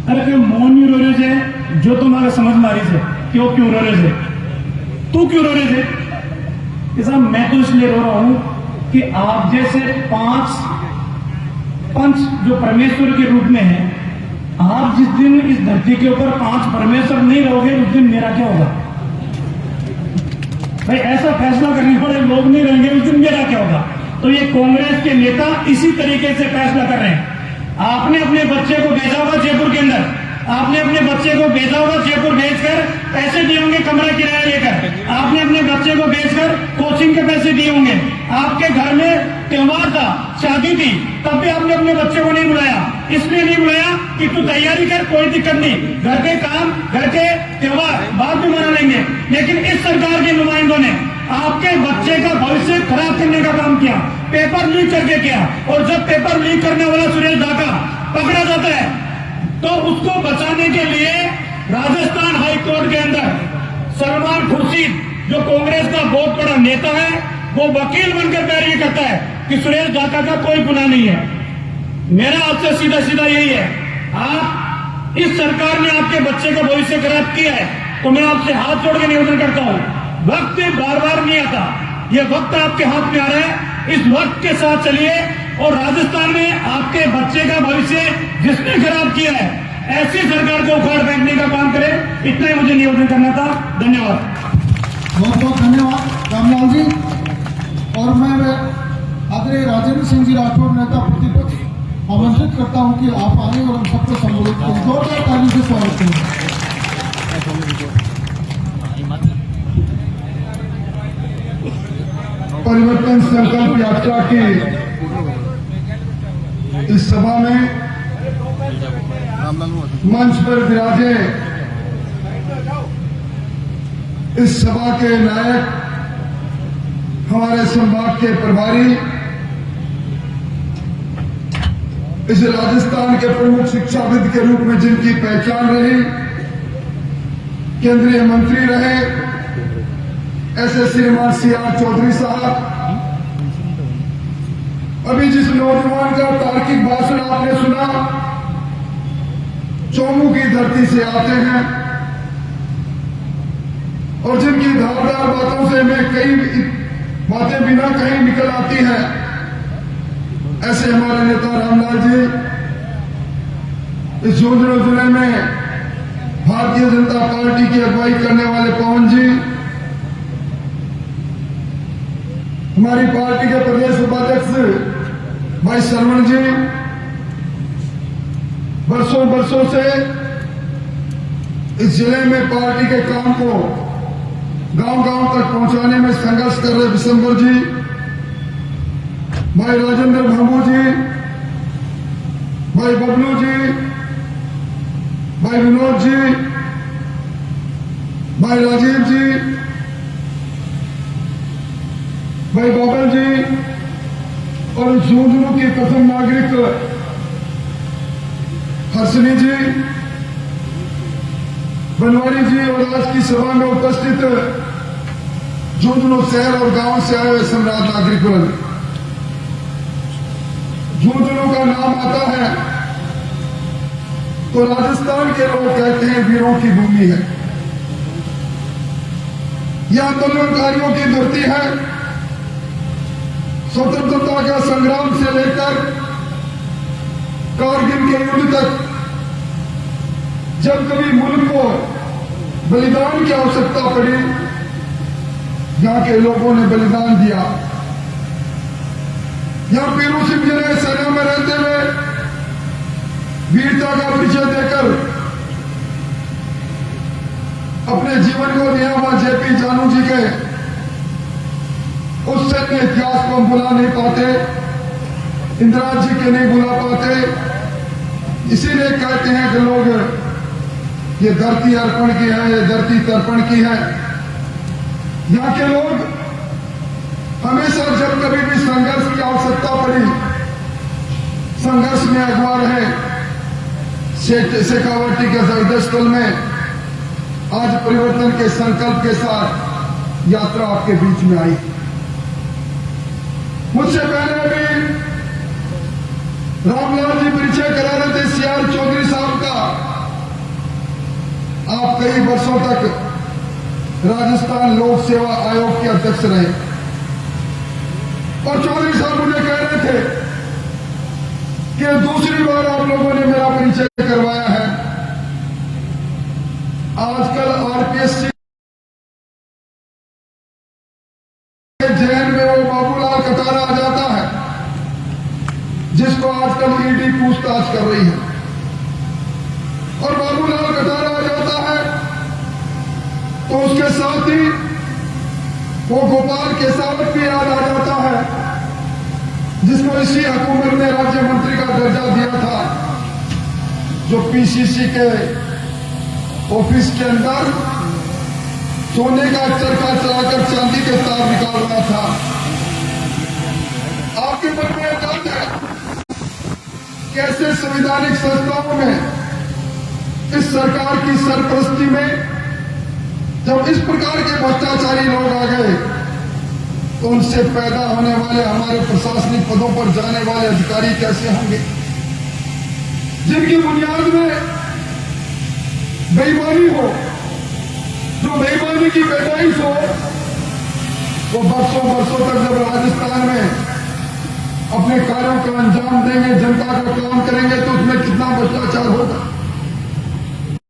अरे क्यों मौन नहीं रो रहे थे? जो तुम्हारा समझ मारी थे क्यों रो रहे थे? तू क्यों रो रहे थे? कि साहब मैं तो इसलिए रो रहा हूं कि आप जैसे 5 पंच जो परमेश्वर के रूप में है, आप जिस दिन इस धरती के ऊपर 5 परमेश्वर नहीं रहोगे उस दिन मेरा क्या होगा? भाई ऐसा फैसला करने वाले लोग नहीं रहेंगे उस दिन मेरा क्या होगा? तो ये कांग्रेस के नेता इसी तरीके से फैसला कर रहे हैं। आपने अपने बच्चे को भेजा होगा जयपुर के अंदर, आपने अपने बच्चे को भेजा होगा जयपुर भेजकर पैसे दिए होंगे कमरा किराया लेकर, आपने अपने बच्चे को भेजकर कोचिंग के पैसे दिए होंगे, आपके घर में त्योहार था, शादी थी, तब भी आपने अपने बच्चे को नहीं बुलाया। इसलिए नहीं बुलाया कि तू तैयारी कर, कोई दिक्कत नहीं, घर के काम, घर के त्योहार बाद में मना लेंगे। लेकिन इस सरकार के नुमाइंदों ने आपके बच्चे का भविष्य खराब करने का काम किया, पेपर लीक करके किया। और जब पेपर लीक करने वाला सुरेश ढाका पकड़ा जाता है तो उसको बचाने के लिए राजस्थान हाई कोर्ट के अंदर सलमान खुर्शीद जो कांग्रेस का बहुत बड़ा नेता है, वो वकील बनकर पैरवी करता है कि सुरेश ढाका का कोई गुनाह नहीं है। मेरा आपसे सीधा सीधा यही है, आप इस सरकार ने आपके बच्चे का भविष्य खराब किया है तो मैं आपसे हाथ जोड़ के निवेदन करता हूं, वक्त बार बार नहीं आता, ये वक्त आपके हाथ में आ रहा है, इस वक्त के साथ चलिए और राजस्थान में आपके बच्चे का भविष्य जिसने खराब किया है ऐसी सरकार को उखाड़ फेंकने का काम करे। इतना ही मुझे निवेदन करना था। धन्यवाद। बहुत बहुत धन्यवाद रामलाल जी। और मैं आदरणीय राजेंद्र सिंह जी राठौर नेता प्रतिपक्ष आमंत्रित करता हूं कि आप आए और हम सबको संबोधित करें। जोरदार ताली से स्वागत करें। परिवर्तन संकल्प यात्रा की इस सभा में मंच पर विराजे इस सभा के नायक, हमारे संभाग के प्रभारी, इस राजस्थान के प्रमुख शिक्षाविद के रूप में जिनकी पहचान रही, केंद्रीय मंत्री रहे ऐसे श्रीमान CR चौधरी साहब, अभी जिस नौजवान का तार्किक भाषण आपने सुना, चौमू की धरती से आते हैं और जिनकी धारदार बातों से हमें कई बातें बिना कहीं निकल आती हैं, ऐसे हमारे नेता रामलाल जी, इस झुंझुनू जिले में भारतीय जनता पार्टी की अगुवाई करने वाले पवन जी, हमारी पार्टी के प्रदेश उपाध्यक्ष भाई सरवण जी, बरसों से इस जिले में पार्टी के काम को गांव-गांव तक पहुंचाने में संघर्ष कर रहे विशंबर जी, भाई राजेंद्र भांबू जी, भाई बबलू जी, भाई विनोद जी, भाई राजीव जी, भाई बाबल जी और झुंझुनू की प्रथम नागरिक हर्षिनी जी, बनवारी जी और आज की सभा में उपस्थित झुंझुनू शहर और गांव से आए हुए सम्राट नागरिक वर्ग। झुंझुनू का नाम आता है तो राजस्थान के लोग कहते हैं वीरों की भूमि है, यह आंदोलनकारियों की धरती है। स्वतंत्रता का संग्राम से लेकर कारगिल के युद्ध तक जब कभी मुल्क को बलिदान की आवश्यकता पड़ी, यहां के लोगों ने बलिदान दिया। यहां पीरू सिंह जी ने सेना में रहते हुए वीरता का परिचय देकर अपने जीवन को दिया। वहां JP जानू जी के उस सैन्य इतिहास को हम बुला नहीं पाते, इंदिरा जी के नहीं बुला पाते। इसीलिए कहते हैं कि लोग ये धरती अर्पण की है, ये धरती तर्पण की है। यहाँ के लोग हमेशा जब कभी भी संघर्ष की आवश्यकता पड़ी, संघर्ष में अगुवा रहे। शेखावटी के जगदीश स्थल में आज परिवर्तन के संकल्प के साथ यात्रा आपके बीच में आई। मुझसे पहले भी रामलाल जी परिचय करा रहे थे CR चौधरी साहब का। कई वर्षों तक राजस्थान लोक सेवा आयोग के अध्यक्ष रहे और चौधरी साहब मुझे कह रहे थे कि दूसरी बार आप लोगों ने मेरा परिचय करवाया है। आजकल आरपीएससी जेल में वो बाबूलाल कटारा आ जाता है जिसको आजकल ईडी पूछताछ कर रही है, और बाबूलाल कटारा आ जाता है तो उसके साथ ही वो गोपाल केसावत भी याद आ जाता है जिसको इसी हुकूमत ने राज्य मंत्री का दर्जा दिया था, जो पीसीसी के ऑफिस के अंदर सोने का चरखा चलाकर चांदी के तार निकाल रहा था। आपके मन में दर्द है कैसे संवैधानिक संस्थाओं में इस सरकार की सरपरस्ती में जब इस प्रकार के भ्रष्टाचारी लोग आ गए तो उनसे पैदा होने वाले हमारे प्रशासनिक पदों पर जाने वाले अधिकारी कैसे होंगे, जिनकी बुनियाद में बेईमानी हो, जो बेईमानी की पैदाइश हो, वो बरसों तक जब राजस्थान में अपने कार्यों का अंजाम देंगे, जनता का काम करेंगे तो उसमें कितना भ्रष्टाचार होगा।